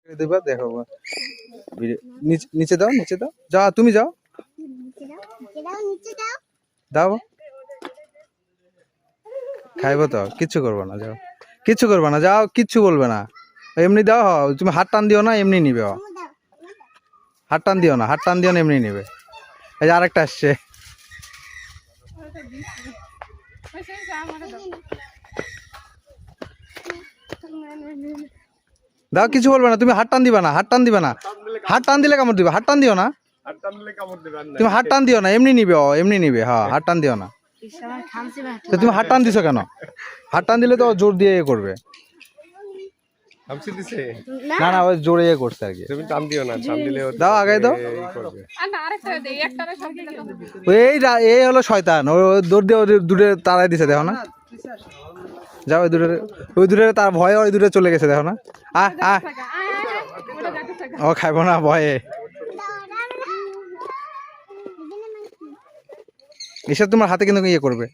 দেবা দেখো নিচে দাও যাও তুমি যাও দাও খাইবো তো কিচ্ছু করবো না যাও কিচ্ছু করবে না যাও কিচ্ছু বলবে না এমনি দাও তুমি হাত টান দিও না এমনি নিবে হাত টান দিও না এমনি নিবে এই যে আরেকটা আসছে দাও কিছু বলবে না তুমি হাত টান দিবা না হাত টান দিলে কামড় দিবে হাত টান দিও না তুমি হাত টান দিও না এমনি নিবে হ্যাঁ হাত টান দিও না তো তুমি হাত টান দিছো কেন হাত টান দিলে তো জোর দিয়ে করবে না না ওই জোরে করছে আর কি তুমি টান দিও না টান দিলে দাও আগে দাও এই হলো শয়তান ও দৌড় দিয়ে দূরে তাড়াই দিছে দেখো না যাও ওই দূরে তার ভয়ে ওই দূরে চলে গেছে দেখো না ও খাইবো না ভয়ে এসব তোমার হাতে কিন্তু ইয়ে করবে